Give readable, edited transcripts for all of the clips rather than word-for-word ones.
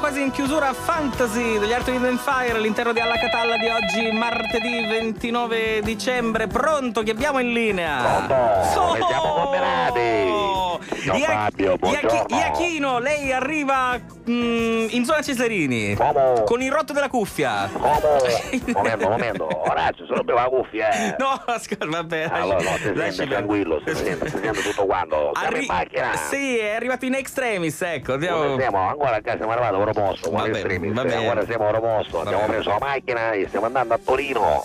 quasi in chiusura Fantasy degli Earth, Wind and Fire all'interno di Alla Catalla di oggi, martedì 29 dicembre. Pronto? Chi abbiamo in linea? Pronto? Ne siamo combinati. Ciao Fabio, buongiorno. Iachino, lei arriva in zona Cesarini. Come? Con il rotto della cuffia. Momento. Orazio, solo per la cuffia. No, ascolta, vabbè. Allora, no, si sente tranquillo, si sente tutto quanto. Siamo in macchina. Sì, è arrivato in extremis, ecco. Siamo ancora a casa, siamo arrivati a Oroposto con l'extremis. Ancora siamo a Oroposto, abbiamo preso la macchina e stiamo andando a Torino.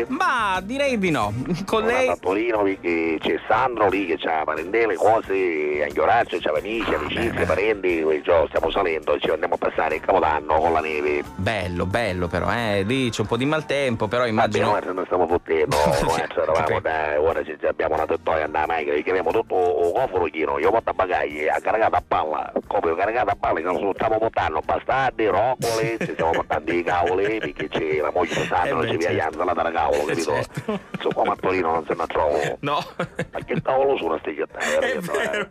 Ma direi di no. Con Stiamo lei andando a Torino perché c'è Sandro lì che c'ha parentele, cose, anche Orazio, c'ha amici, amicizie, parenti. Stiamo salendo e ci andiamo a passare il Capodanno con la neve. bello però, lì c'è un po' di maltempo, però immagino. Vabbè, noi stiamo fottendo, noi eravamo, dai, ora abbiamo una tettoia andare a macchina, perché abbiamo tutto un cofano chino, io porto a bagagli, ha caricato a palla, come ho caricato a palla, che non stiamo portando bastardi, roccole, ci stiamo portando i cavoli, perché c'è la moglie di Sandro, non ci viaggiando la da cavolo, capito? Certo. Sono qua a Torino, non se ne trovo. No. Ma che cavolo sono sti chiattati? È vero,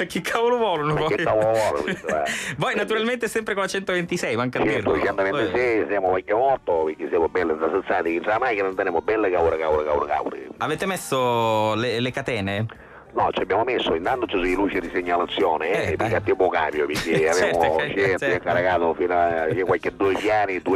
chi cavolo vogliono Ma poi? che cavolo vogliono questo, Voi naturalmente sempre con la 126, manca a dirlo. 126, siamo qualche volta, perché siamo belli insassati, che la macchina non teniamo belle cavolo. Avete messo le catene? No, ci abbiamo messo, intanto ci sono i luci di segnalazione, perché a tempo cambio, perché avevo certo. caricato fino a qualche due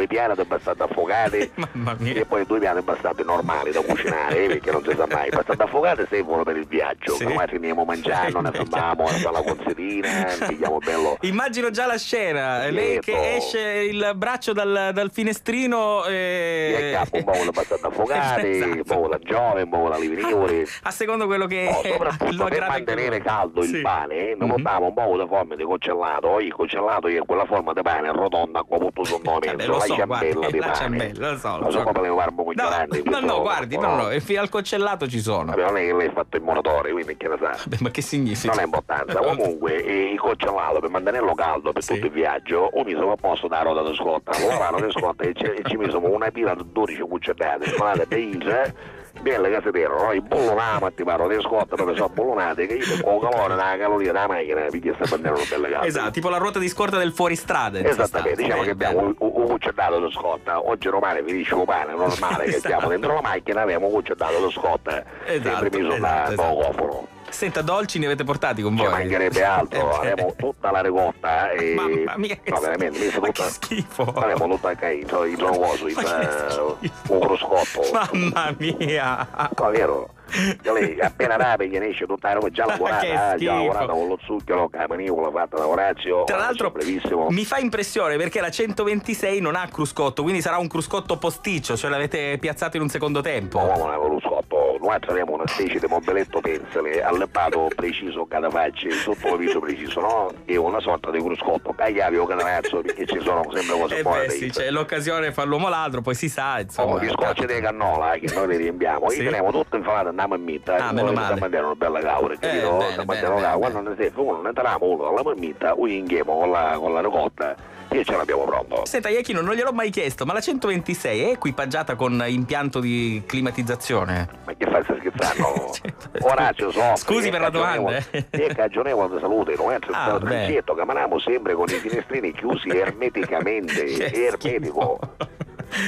piani abbastanza affogati, Mamma mia. e poi 2 piani abbastanza normali da cucinare, perché non si sa mai, abbastanza affogati servono per il viaggio, Sì. ormai finiamo mangiando, ne fermiamo, la conserina, pigliamo bello. Immagino già la scena, lei che Certo. esce il braccio dal finestrino E capo un po' abbastanza affogati, Esatto. un po' da giovane, un po' da livinivoli. a secondo quello che Soprattutto lo per aggrada mantenere quello. caldo Sì. il pane, noi portiamo un po' di forma di cocellato, il cocellato è quella forma di pane rotonda come tutto sono Vabbè, mezzo, lo la so, ciambella guardi, di la pane. ciambella, lo so. Non so come le fare un po' ignoranti. No, guardi, no, e fino al cocellato ci sono. Vabbè, non è che lei ha fatto il monitore, quindi che ne sa. Vabbè, ma che significa? Non ha importanza. Comunque, il cocellato per mantenerlo caldo per Sì. tutto il viaggio, ho messo a posto da ruota di scotta. Lo lavano di scotta e ci messo una pila di 12 cucciolate, scolate beige. Belle casetero, no? I bollonati ti parlo di scotta dove sono bollonate che io con calore dalla caloria della macchina perché sta prendendo belle calde. Esatto, tipo la ruota di scorta del fuoristrada. in Esattamente, sostanza. diciamo che abbiamo un cucciolato di scotta, oggi romane finisce un pane normale che Esatto. stiamo dentro la macchina, abbiamo un cucciolato di scotta, sempre messo da cofano. Senta, dolci ne avete portati con Ci voi? mancherebbe altro, avremo tutta la ricotta e... Mamma mia, che no, veramente, messo ma tutta... che schifo. Avremo tutta il coso, Ma che schifo. un cruscotto. Mamma mia. No, vero? Che lei appena rape gli esce tutta la roba già lavorata, Che già lavorata schifo. con lo zucchero, con la manicola fatta da Orazio. Tra l'altro brevissimo. mi fa impressione perché la 126 non ha cruscotto, quindi sarà un cruscotto posticcio, cioè l'avete piazzato in un secondo tempo. No, non avevo lo scotto, noi abbiamo una specie di mobiletto pensile, all'epato preciso cada faccia, sotto il viso preciso, no? E una sorta di cruscotto, cagliavi o cadavazzo, perché ci sono sempre cose buone. Beh sì, c'è l'occasione fa l'uomo ladro, poi si sa, insomma. Gli scotci di cannola che noi li riempiamo, Sì. li teniamo tutte infilate, andiamo a mitta, Ah, meno male. stiamo a mangiare una bella cavolo, capito? bene, Stiamo a bene, mangiare una cavolo, bene. quando ne serve uno, ne entriamo uno alla marmitta, o inghiemo con la ricotta e ce l'abbiamo pronto. Senta, Iachino, non gliel'ho mai chiesto, ma la 126 è equipaggiata con impianto di climatizzazione? Ma che fai, stai scherzando? Certo. Orazio soffre. Scusi per la domanda, È cagionevole di salute, non è Ah, stato beh. tranquillo, caminiamo sempre con i finestrini chiusi ermeticamente, Che ermetico. schifo.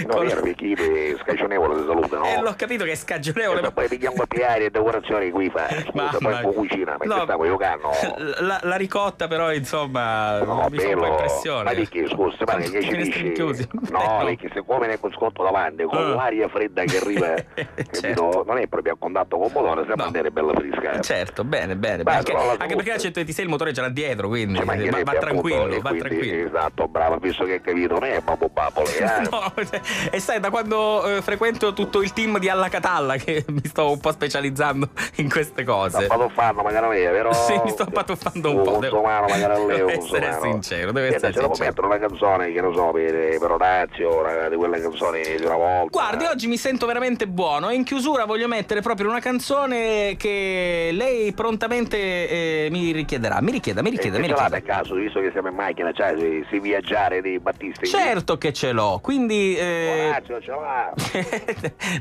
Non è perché è scagionevole di salute, no? L'ho capito che è scagionevole, E ma poi pigliamo a pigliare e decorazioni qui fa. Scusa, Mamma poi un po' mia. cucina, ma No, che stiamo giocando? la ricotta però, insomma, No, mi fa un po' bello. impressione. Ma perché, scusa, ma che gli Finestrini chiusi. No, perché se come nel scotto davanti, con l'aria fredda che arriva, capito? Certo. Non è proprio a contatto con il motore, se mantiene bella fresca. Certo, bene. Beh, Anche, però la anche perché la 126 il motore ce l'ha dietro, quindi Ci mancherebbe, va tranquillo, appunto, e va quindi, tranquillo. Esatto, bravo, visto che hai capito, non è babbo babole, No, e sai, da quando frequento tutto il team di Alla Catalla che mi sto un po' specializzando in queste cose. Sto patuffando magari lei, vero? Sì, mi sto patuffando un po'. Devo magari lei, Devo essere sincero, devo essere ce la può sincero. mettere una canzone, che non so, per Orazio, una di quelle canzoni di una volta. Guardi, oggi mi sento veramente buono e in chiusura voglio mettere proprio una canzone che lei prontamente mi richiederà. Mi richieda. Ce l'ha per caso, visto che siamo in macchina, cioè si viaggiare dei Battisti. Certo che ce l'ho, quindi Orazio, ce l'ha.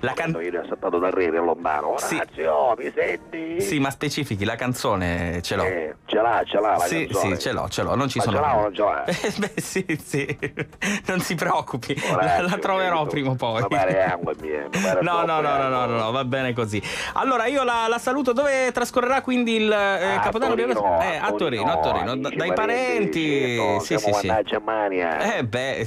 La Io ero saltato da re lontano. Orazio, mi senti? Sì, ma specifichi, la canzone ce l'ho. Ce l'ha la sì, canzone. Sì, ce l'ho, non ci ma sono. Ce l'ha o non ce l'ha? Beh, sì. Non si preoccupi, Orazio, la troverò prima o poi. Mi pare anche mie. No, va bene così. Allora, io la saluto. Dove trascorrerà quindi il Capodanno? A Torino, dai parenti. Sì. A Germania.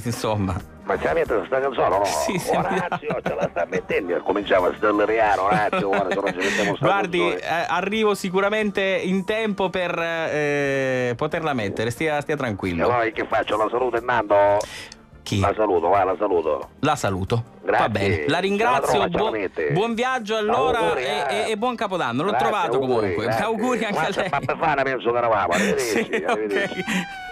Insomma. Ma ce la mette questa canzone, no? Sì, Orazio, ce la sta mettendo. Cominciamo a stelleriare, Orazio, ora se non ci mettiamo sta Guardi, arrivo sicuramente in tempo per poterla mettere, stia tranquillo. E poi che faccio? La saluto Nando? Chi? La saluto, va, la saluto. La saluto. Grazie. Va bene, la ringrazio. Buon viaggio allora auguri, e buon Capodanno. L'ho grazie, trovato auguri, comunque. Grazie. Auguri anche a lei. Ma per fare penso che eravamo. Arrivederci, Sì, arrivederci. Okay.